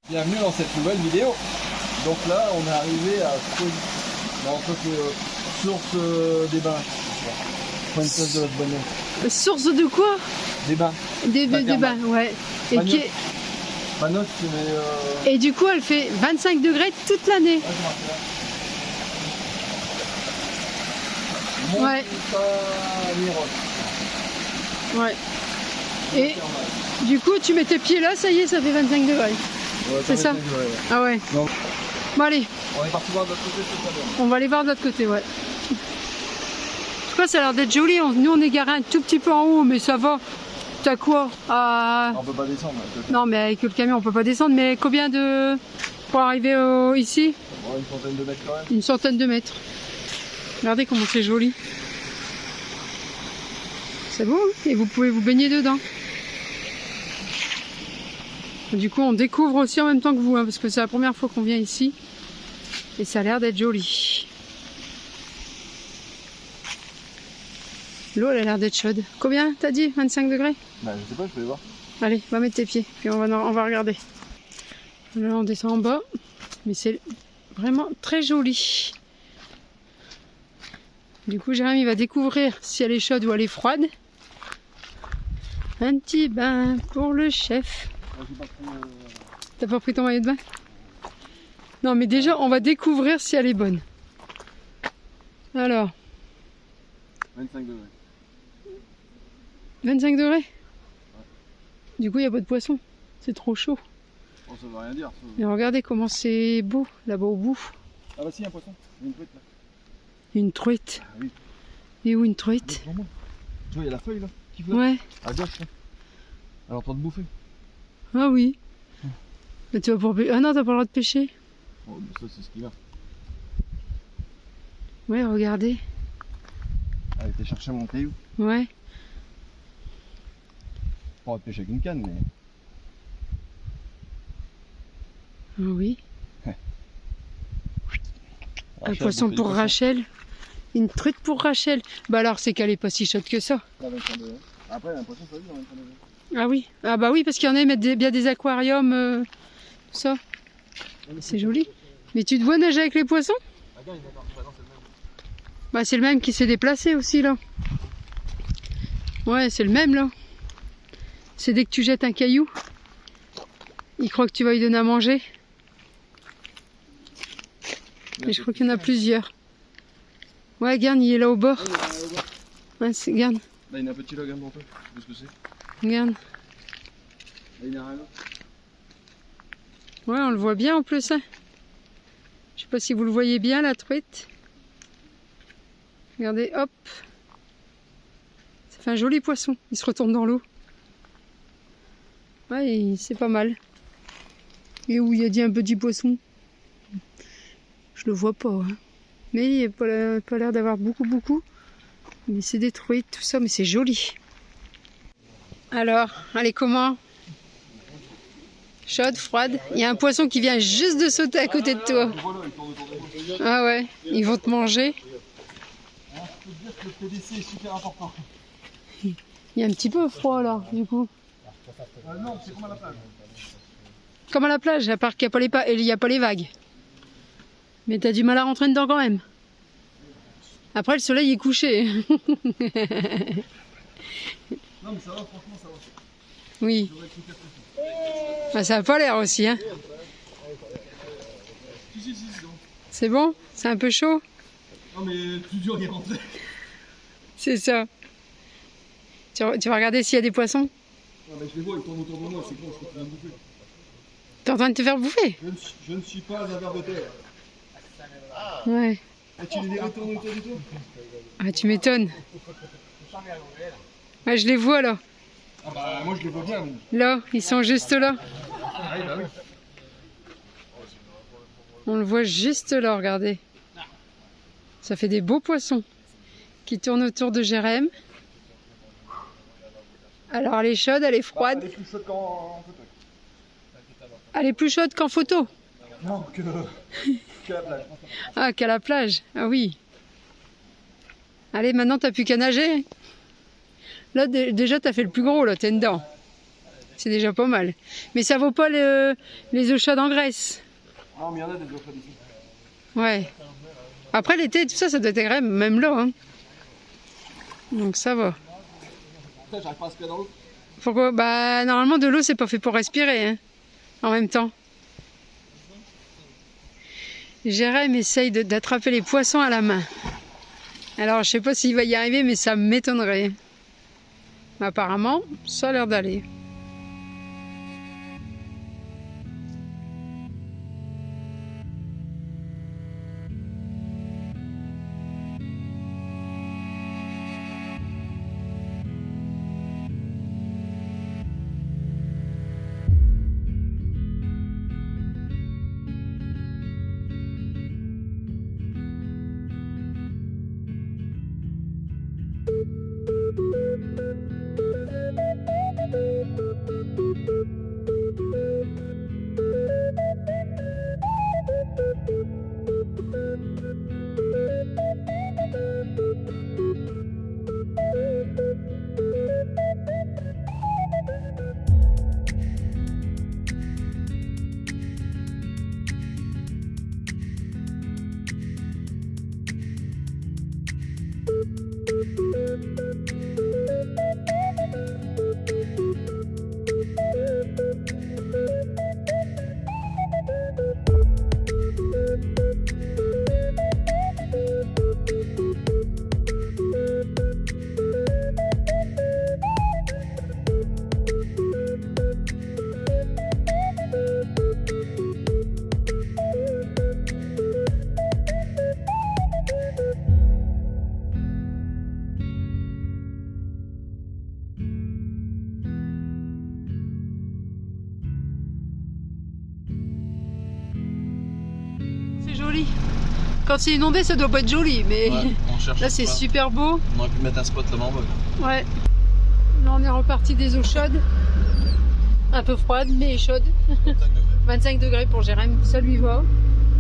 Bienvenue dans cette nouvelle vidéo. Donc là, on est arrivé à source des bains. Pointe de Bonnet. Source de quoi? Des bains. Des bains, ouais. Et, Manos, mais et du coup, elle fait 25 degrés toute l'année. Ouais. Ouais. Et du coup, tu mets tes pieds là, ça y est, ça fait 25 degrés. Ouais, c'est ça? Degrés, ouais. Ah ouais. Donc, bon allez. on est parti voir de l'autre côté, c'est ça bien. On va aller voir de l'autre côté, ouais. Je crois que ça a l'air d'être joli. Nous, on est garé un tout petit peu en haut, mais ça va. T'as quoi? On peut pas descendre. Non, mais avec le camion, on peut pas descendre. Mais combien de... pour arriver ici? Bon, une centaine de mètres quand même. Une centaine de mètres. Regardez comment c'est joli. C'est beau, hein? Et vous pouvez vous baigner dedans. Du coup, on découvre aussi en même temps que vous, hein, parce que c'est la première fois qu'on vient ici. Et ça a l'air d'être joli. L'eau, elle a l'air d'être chaude. Combien t'as dit? 25 degrés? Bah, je sais pas, je vais voir. Allez, va mettre tes pieds, puis on va regarder. Là, on descend en bas. Mais c'est vraiment très joli. Du coup, Jérémy va découvrir si elle est chaude ou elle est froide. Un petit bain pour le chef. T'as pas pris ton maillot de bain? Non, mais déjà, on va découvrir si elle est bonne. Alors. 25 degrés. 25 degrés? Ouais. Du coup, il n'y a pas de poisson. C'est trop chaud. Oh, ça veut rien dire. Ça... Mais regardez comment c'est beau, là-bas au bout. Ah bah si, un poisson. Une truite là. Une truite. Ah oui. Et où une truite? Tu vois, il y a la feuille là qui flotte. Ouais. À gauche là. Elle est en train de bouffer. Ah oui. Mais tu vas pour pêcher. Ah non, t'as pas le droit de pêcher. Oh, mais ça, c'est ce qu'il a. Ouais, regardez. Elle était chercher mon caillou. Ouais. On va pêcher avec une canne, mais. Ah oui. Un Rachel, poisson pour Rachel. Une truite pour Rachel. Bah alors, c'est qu'elle est pas si chaude que ça. Après, un poisson, ça veut dire 25 degrés. Ah oui. Ah bah oui, parce qu'il y en a, ils mettent bien des aquariums, tout ça. C'est joli. Mais tu te vois nager avec les poissons? Bah c'est le même qui s'est déplacé aussi là. Ouais, c'est le même là. C'est dès que tu jettes un caillou, il croit que tu vas lui donner à manger. Mais je crois qu'il y en a plusieurs. Ouais, regarde, il est là au bord. Ouais, regarde. Là, il y a un petit log dans toi. Je sais pas ce que c'est. Regarde. Là, il y a rien là. Ouais, on le voit bien en plus. Hein. Je sais pas si vous le voyez bien, la truite. Regardez, hop. Ça fait un joli poisson. Il se retourne dans l'eau. Ouais, c'est pas mal. Et où il y a dit un petit poisson? Je le vois pas. Hein. Mais il n'a pas l'air d'avoir beaucoup. Mais c'est des truites, tout ça, mais c'est joli. Alors, allez, comment? Chaude, froide. Il y a un poisson qui vient juste de sauter à côté de toi. Ah ouais, ils vont te manger. Je peux te dire que le PDC est super important. Il y a un petit peu froid là, du coup. Non, c'est comme à la plage. Comme à la plage, à part qu'il n'y a pas les vagues. Mais t'as du mal à rentrer dedans quand même. Après, le soleil est couché. Non, mais ça va, franchement, ça va. Oui. Ah, ça n'a pas l'air aussi, hein. Si, C'est bon? C'est un peu chaud? non, mais plus dur d'y rentrer. C'est ça. Tu vas regarder s'il y a des poissons? Non, mais je les vois, ils tournent autour de moi, c'est bon, je peux me bouffer. T'es en train de te faire bouffer? Je ne suis pas un ver de terre. Ouais. Et tu les verrais tourner autour de toi? Ah, tu m'étonnes. Ah, je les vois là. Ah bah, moi je les vois bien. Là, ils sont juste là. Ah oui, bah oui. On le voit juste là, regardez. Ça fait des beaux poissons qui tournent autour de Jérém. Alors, elle est chaude, elle est froide. Elle est plus chaude qu'en photo. Elle est plus chaude qu'en photo. Non, qu'à la plage. Ah, qu'à la plage. Ah oui. Allez, maintenant, t'as plus qu'à nager. Là, déjà, t'as fait le plus gros, là, t'es dedans. C'est déjà pas mal. Mais ça vaut pas les eaux chaudes en Grèce. Non, mais il y en a des eaux chaudes ici. Ouais. Après l'été, tout ça, ça doit être agréable, même là. Hein. Donc ça va. Putain, j'arrive pas à respirer dans l'eau. Pourquoi? Bah normalement de l'eau c'est pas fait pour respirer hein, en même temps. Jérém essaye d'attraper les poissons à la main. Alors je sais pas s'il va y arriver mais ça m'étonnerait. Mais apparemment ça a l'air d'aller. C'est joli. Quand c'est inondé, ça doit pas être joli, mais Ouais, on cherche là c'est pas. super beau. On aurait pu mettre un spot là-bas en bas. Ouais. Là on est reparti des eaux chaudes. Un peu froides, mais chaudes. 25 degrés pour Jérém, ça lui va.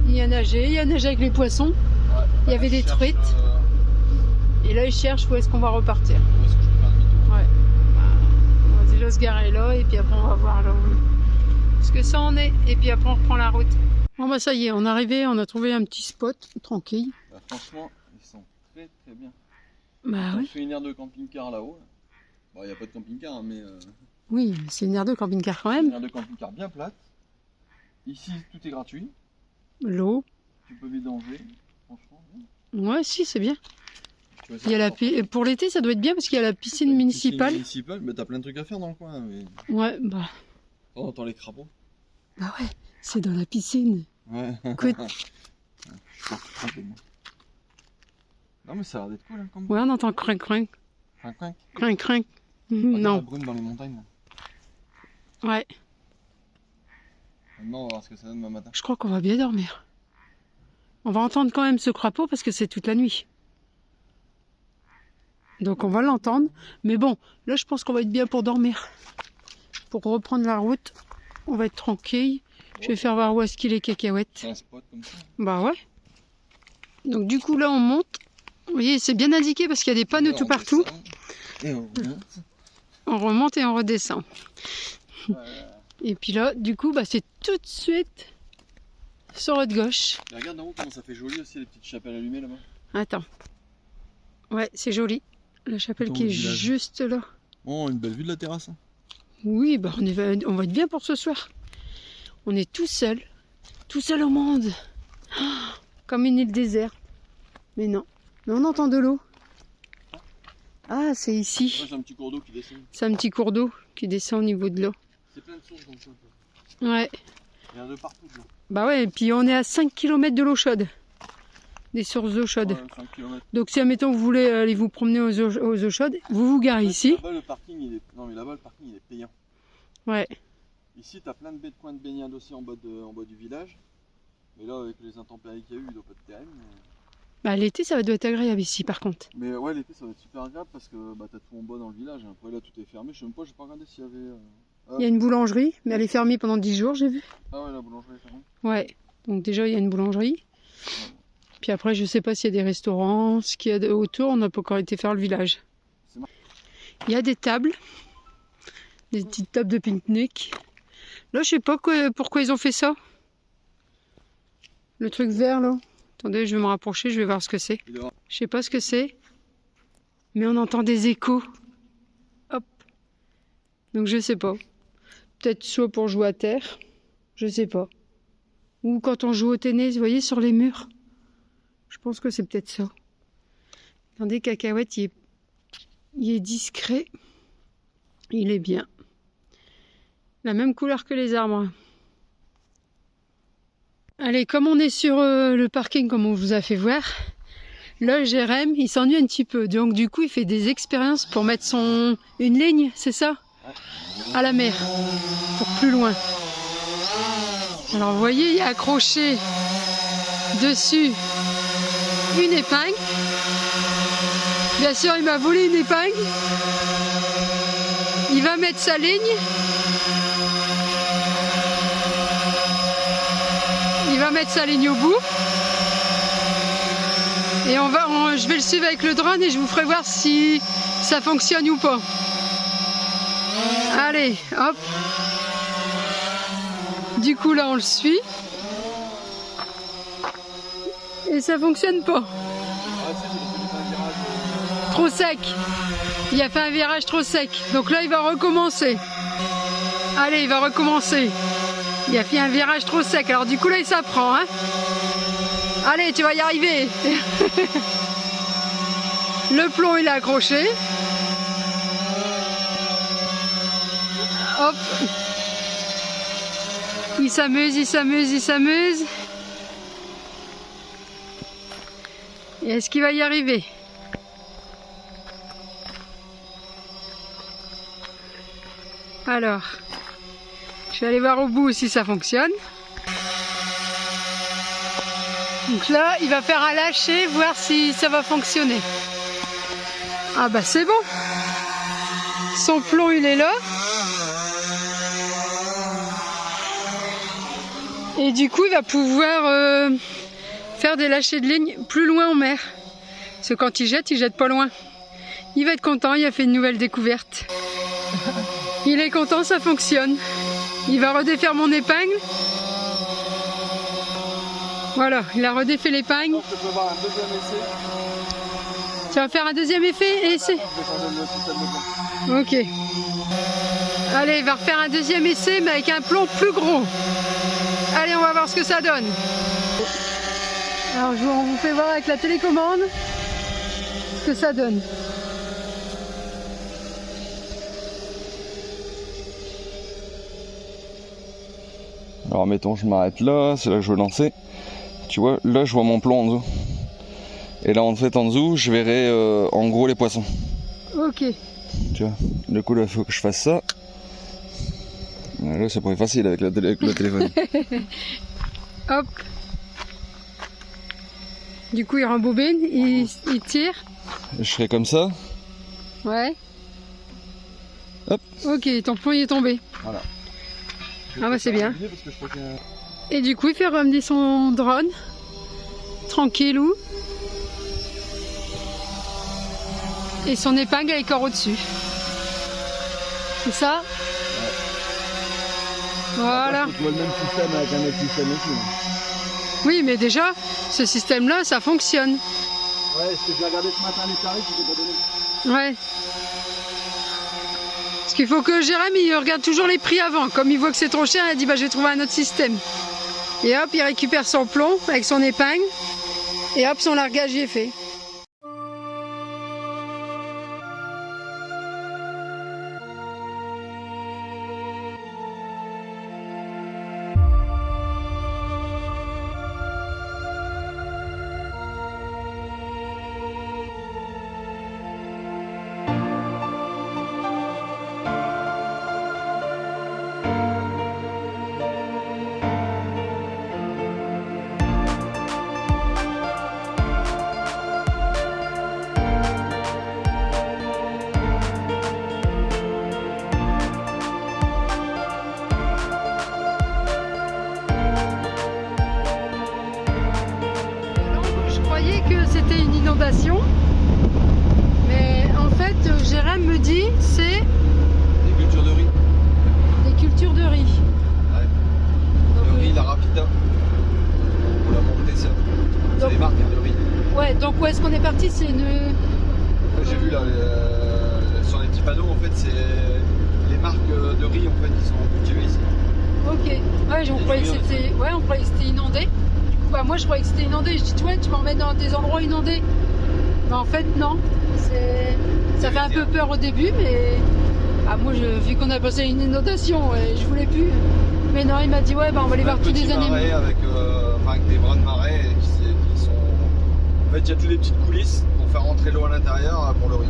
Il a nagé avec les poissons. Ouais. Il y avait des truites. Et là il cherche où est-ce qu'on va repartir. Où est-ce que je peux faire demi-tour? Ouais. On va déjà se garer là et puis après on va voir là où ce que ça en est. Et puis après on reprend la route. Bon bah ça y est, on est arrivé, on a trouvé un petit spot tranquille. Bah, franchement, ils sont très très bien. Bah On oui. fait une aire de camping-car là-haut. Bon, il n'y a pas de camping-car, hein, mais Oui, c'est une aire de camping-car quand une même. aire de camping-car bien plate. Ici, tout est gratuit. L'eau. Tu peux vidanger. Franchement, Ouais, si, c'est bien. tu vois, Il y a la c'est pour l'été, ça doit être bien parce qu'il y a la piscine une municipale. piscine municipale, mais t'as plein de trucs à faire dans le coin. Mais... Ouais, bah. Oh, on entend les crapauds. Bah ouais, c'est dans la piscine. Ouais. Écoute. Non, mais ça a l'air d'être cool. Hein, comme... Ouais, on entend crinc crinc. Crinc. Crinc crinc. Ah, la Non. brune dans les montagnes. Là. Ouais, Maintenant, on va voir ce que ça donne demain matin. je crois qu'on va bien dormir. On va entendre quand même ce crapaud parce que c'est toute la nuit. Donc on va l'entendre. Mais bon, là je pense qu'on va être bien pour dormir. Pour reprendre la route, on va être tranquille. Je vais faire voir où est-ce qu'il est cacahuètes. C'est un spot comme ça. Bah ouais. Donc du coup là on monte. Vous voyez, c'est bien indiqué parce qu'il y a des panneaux tout partout. Et on remonte. On remonte et on redescend. Et puis là, du coup, bah, c'est tout de suite sur votre gauche. Et regarde en haut comment ça fait joli aussi les petites chapelles allumées là-bas. Attends. Ouais, c'est joli. La chapelle Dans qui le est village. juste là. Oh, une belle vue de la terrasse. Hein. Oui, bah, on va être bien pour ce soir. On est tout seul au monde. Oh, comme une île déserte. Mais non. Mais on entend de l'eau. Ah, c'est Moi ici. j'ai un petit cours d'eau qui descend. C'est un petit cours d'eau qui descend au niveau de l'eau. C'est plein de sources dans le coin. Ouais. Il y en a de partout. Là. Bah ouais, et puis on est à 5 km de l'eau chaude. Des sources d'eau chaude. Ouais, 5 km. Donc si admettons vous voulez aller vous promener aux eaux chaudes, vous vous garez ici. Là-bas le parking il est... Non mais là-bas le parking il est payant. Ouais. Ici t'as plein de coins de baignade aussi en bas du village. Mais là avec les intempéries qu'il y a eu, il doit pas être terrible. Bah l'été ça doit être agréable ici par contre. Mais ouais l'été ça va être super agréable parce que bah, t'as tout en bas dans le village. Après là tout est fermé. Je sais même pas, j'ai pas regardé s'il y avait. Il y a une boulangerie, mais elle est fermée pendant 10 jours j'ai vu. Ah ouais la boulangerie est fermée. Ouais. Donc déjà il y a une boulangerie. Puis après je sais pas s'il y a des restaurants, ce qu'il y a autour, on n'a pas encore été faire le village. C'est marrant. Il y a des tables Des petites tables de pique-nique. Là, je sais pas pourquoi ils ont fait ça. Le truc vert, là. Attendez, je vais me rapprocher, je vais voir ce que c'est. Je sais pas ce que c'est. Mais on entend des échos. Hop. Donc, je sais pas. Peut-être soit pour jouer à terre. Je sais pas. Ou quand on joue au tennis, vous voyez, sur les murs. Je pense que c'est peut-être ça. Attendez, Cacahuète, il est discret. Il est bien. La même couleur que les arbres. Allez, comme on est sur le parking, comme on vous a fait voir, là, Jérém, il s'ennuie un petit peu. Donc, du coup, il fait des expériences pour mettre une ligne, c'est ça? À la mer, pour plus loin. Alors, vous voyez, il y a accroché dessus une épingle. Bien sûr, il m'a volé une épingle. Il va mettre sa ligne. Il va mettre sa ligne au bout. Et je vais le suivre avec le drone et je vous ferai voir si ça fonctionne ou pas. Allez, hop. Du coup, là, on le suit. Et ça fonctionne pas. Trop sec. Il a fait un virage trop sec. Donc là, il va recommencer. Allez, il va recommencer. Il a fait un virage trop sec. Alors du coup, là, il s'apprend. Hein. Allez, tu vas y arriver. Le plomb, il est accroché. Hop. Il s'amuse, il s'amuse, il s'amuse. Et est-ce qu'il va y arriver? Alors, je vais aller voir au bout si ça fonctionne. Donc là, il va faire un lâcher, voir si ça va fonctionner. Ah bah c'est bon. Son plomb, il est là. Et du coup, il va pouvoir faire des lâchers de ligne plus loin en mer. Parce que quand il jette pas loin. Il va être content, il a fait une nouvelle découverte. Il est content, ça fonctionne. Il va redéfaire mon épingle. Voilà, il a redéfait l'épingle. Je peux faire un deuxième essai. Tu vas faire un deuxième essai? Ok. Allez, il va refaire un deuxième essai, mais avec un plomb plus gros. Allez, on va voir ce que ça donne. Alors, on vous fait voir avec la télécommande ce que ça donne. Alors mettons, je m'arrête là, c'est là que je veux lancer. Tu vois, là je vois mon plomb en dessous. Et là en fait en dessous, je verrai en gros les poissons. Ok. Tu vois, du coup là il faut que je fasse ça. Là c'est pas facile avec le téléphone. Hop. Du coup il rembobine, il tire. Je ferai comme ça. Ouais. Hop. Ok, ton plomb il est tombé. Voilà. Ah bah c'est bien. Et du coup il fait ramener son drone. Tranquillou. Et son épingle elle est encore au-dessus. C'est ça? Ouais. Voilà. Je vois le même système avec un autre système aussi. Oui mais déjà, ce système là ça fonctionne. Ouais, ce que je l'ai regardé ce matin les tarifs, je t'ai pas donné. Ouais. Parce qu'il faut que Jérém il regarde toujours les prix avant. Comme il voit que c'est trop cher, il a dit bah je vais trouver un autre système. Et hop, il récupère son plomb avec son épingle. Et hop, son largage y est fait. C'était une inondation, mais en fait Jérém me dit c'est des cultures de riz. est-ce qu'on est parti? C'est une... J'ai vu là, sur les petits panneaux, en fait, c'est les marques de riz en fait, qui sont cultivées ici. Ok. Ouais, on croyait que c'était inondé. Du coup, bah, moi, je croyais que c'était inondé. Je dis, tu vois, tu m'en mets dans des endroits inondés. Mais en fait, non. Ça fait un peu peur au début, mais moi, vu qu'on a passé une inondation, je voulais plus. Mais non, il m'a dit, ouais, bah, on va aller voir tous les animaux. Avec des bras de marais qui sont. En fait, il y a toutes les petites coulisses pour faire rentrer l'eau à l'intérieur pour le riz.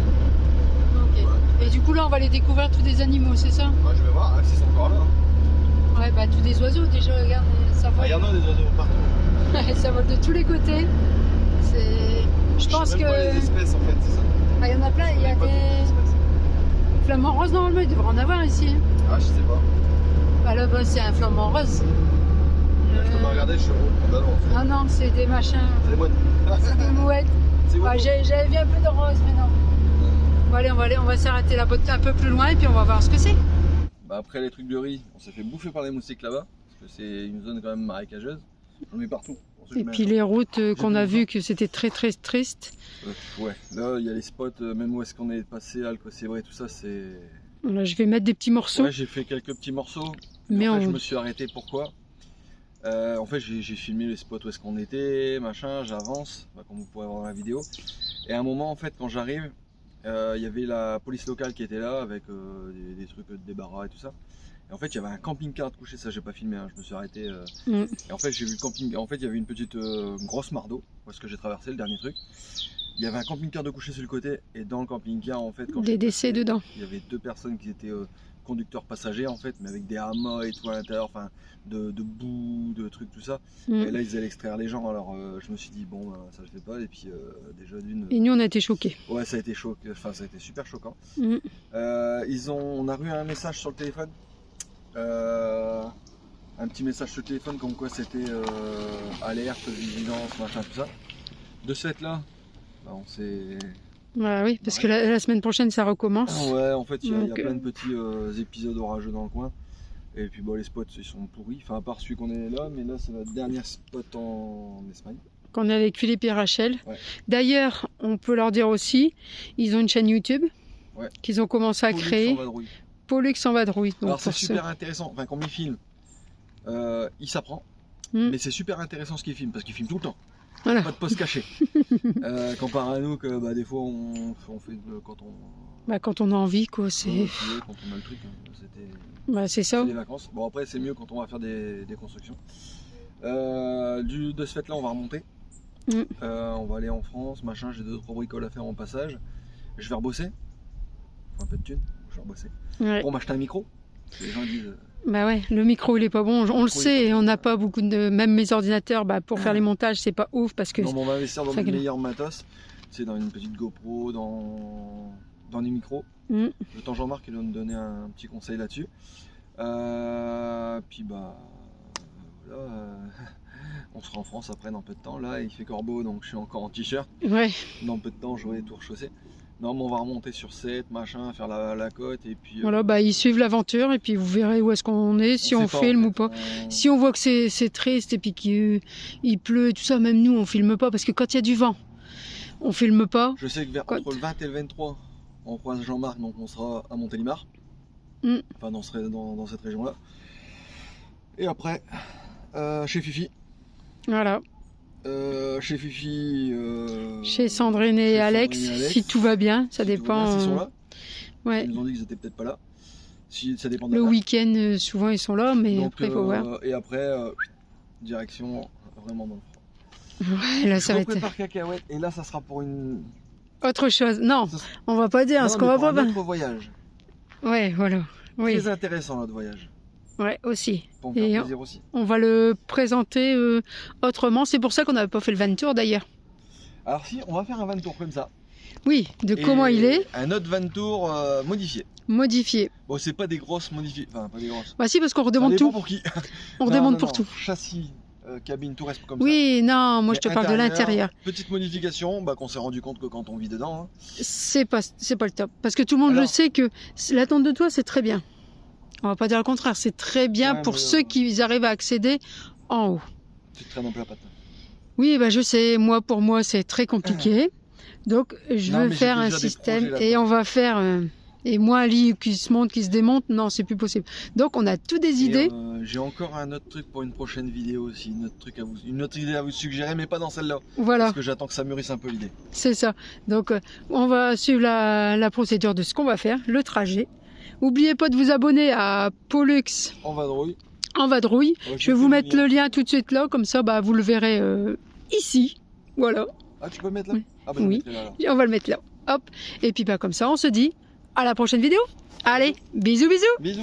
Ok. Ouais. Et du coup, là, on va aller découvrir tous des animaux, c'est ça? Ouais, je vais voir hein, s'ils sont encore là. Hein. Ouais, bah, tous des oiseaux, déjà, regarde, ça vole. Il y en a des oiseaux partout. Ça vole de tous les côtés. Je pense que. Pas les espèces, en fait, c'est ça. Ah, il y en a plein, il y a des. Flamants roses, normalement, il devrait en avoir ici. Ah, je sais pas. Bah, là-bas, c'est un flamant rose. Je peux pas regarder, je suis au d'avant. Ah non, c'est des machins. C'est des mouettes. C'est des mouettes. Ouais, j'avais vu un peu de rose, mais non. Bon, allez, on va s'arrêter là un peu plus loin et puis on va voir ce que c'est. Bah, après les trucs de riz, on s'est fait bouffer par les moustiques là-bas. Parce que c'est une zone quand même marécageuse. J'en ai partout. Et puis les routes qu'on a vues, que c'était très très triste. Ouais, là il y a les spots, même où est-ce qu'on est passé, Alcocebre et tout ça, c'est... Là, je vais mettre des petits morceaux. Ouais, j'ai fait quelques petits morceaux. Mais en fait, je me suis arrêté, pourquoi en fait, j'ai filmé les spots où est-ce qu'on était, machin, j'avance, comme vous pourrez voir dans la vidéo. Et à un moment, en fait, quand j'arrive, il y avait la police locale qui était là avec des trucs de débarras et tout ça. Et en fait, il y avait un camping-car de couché, ça j'ai pas filmé, hein, je me suis arrêté. Et en fait, j'ai vu le camping. En fait, il y avait une petite grosse mare d'eau, parce que j'ai traversé le dernier truc. Il y avait un camping-car de couché sur le côté, et dans le camping-car, en fait, quand des décès dedans. Il y avait 2 personnes qui étaient conducteurs passagers, en fait, mais avec des hamas et tout à l'intérieur, enfin, de boue, de trucs, tout ça. Et là, ils allaient extraire les gens, alors je me suis dit, bon, ça je fais pas, et puis déjà d'une. Et nous, on a été choqués. Ouais, ça a été choquant, enfin, ça a été super choquant. On a eu un message sur le téléphone. Un petit message sur le téléphone comme quoi c'était alerte, vigilance, machin, tout ça. De ce fait là, bah, on s'est... Bah oui, parce que la semaine prochaine ça recommence. Ouais, en fait il y a plein de petits épisodes orageux dans le coin. Et puis bon, les spots ils sont pourris, enfin à part celui qu'on est là, mais là c'est notre dernier spot en Espagne. Qu'on est avec Philippe et Rachel. Ouais. D'ailleurs, on peut leur dire aussi, ils ont une chaîne YouTube qu'ils ont commencé à créer. Pollux en vadrouille. Alors c'est super intéressant, enfin quand il filme, il s'apprend, mais c'est super intéressant ce qu'il filme, parce qu'il filme tout le temps. Voilà. Pas de poste caché. Comparé à nous que bah, des fois on fait quand on... Bah, quand on a envie quoi, c'est... Quand on a le truc, c'était... Bah, c'est ça. Les vacances. Bon après c'est mieux quand on va faire des constructions. De ce fait là on va remonter. On va aller en France, machin, j'ai 2-3 bricoles à faire en passage. Je vais rebosser. Un peu de thunes, je vais rebosser. Ouais. Pour m'acheter un micro. Les gens disent... Bah ouais, le micro il est pas bon, on le sait, on n'a pas beaucoup de... Même mes ordinateurs, bah, pour faire les montages c'est pas ouf parce que... Non, on va investir dans le meilleur matos, c'est dans une petite GoPro, dans des micros. Le temps Jean-Marc il va me donner un petit conseil là-dessus. Puis bah... Voilà, on sera en France après dans peu de temps. Là il fait corbeau donc je suis encore en t-shirt. Ouais. Dans peu de temps j'aurai les tours chaussées. Non, mais on va remonter sur 7, machin, faire la côte et puis... Voilà, bah ils suivent l'aventure et puis vous verrez où est-ce qu'on est, si on filme ou pas. Si on voit que c'est triste et puis qu'il pleut et tout ça, même nous on filme pas parce que quand il y a du vent, on filme pas. Je sais que entre le 20 et le 23, on croise Jean-Marc, donc on sera à Montélimar. Enfin, dans cette région-là. Et après, chez Fifi. Voilà. Chez Fifi, chez Sandrine et Alex, si tout va bien, ça dépend. Ils sont là. Ouais. Ils nous ont dit qu'ils étaient peut-être pas là. Ça dépend de le week-end, souvent ils sont là, mais donc, après il faut voir. Et après, direction vraiment dans le froid. Ouais, là ça va être. Je prépare cacahuète et là ça sera pour une. Autre chose. Non, on va pas dire. Non, ce qu'on va pas. Un autre voyage. Ouais, voilà. Oui. Très intéressant notre voyage. Ouais, aussi. Pour me faire plaisir aussi. On va le présenter autrement. C'est pour ça qu'on n'avait pas fait le van tour d'ailleurs. Alors si, on va faire un van tour comme ça. Oui, de comment il est. Un autre van tour modifié. Modifié. Bon, c'est pas des grosses modifiées. Enfin, pas des grosses. Bah si, parce qu'on redemande tout. Pour qui on redemande pour tout. Châssis, cabine, tout reste comme ça. Oui, non, moi je te parle de l'intérieur. Petite modification, bah, qu'on s'est rendu compte que quand on vit dedans. Hein. C'est pas le top. Parce que tout le monde le sait que la tente de toit, c'est très bien. On va pas dire le contraire, c'est très bien pour ceux qui arrivent à accéder en haut. Tu te traînes un peu la patte. Oui, bah je sais, pour moi c'est très compliqué. Donc je Non, veux mais faire j'ai un déjà des système projets, là. et on va faire... et moi, un lit qui se monte, qui se démonte, non, c'est plus possible. Donc on a tout des Et, idées. j'ai encore un autre truc pour une prochaine vidéo aussi, une autre idée à vous suggérer, mais pas dans celle-là. Voilà, Parce que j'attends que ça mûrisse un peu l'idée. c'est ça. Donc on va suivre la procédure de ce qu'on va faire, le trajet. N'oubliez pas de vous abonner à Pollux En vadrouille. en vadrouille. Ouais, Je vais vous mettre le lien tout de suite là, comme ça bah, vous le verrez ici. Voilà, Ah, tu peux le mettre là? Oui. Ah bah Oui. je mettrai là alors. on va le mettre là. Hop. Et puis bah, comme ça, on se dit à la prochaine vidéo. Allez, bisous bisous. Bisous.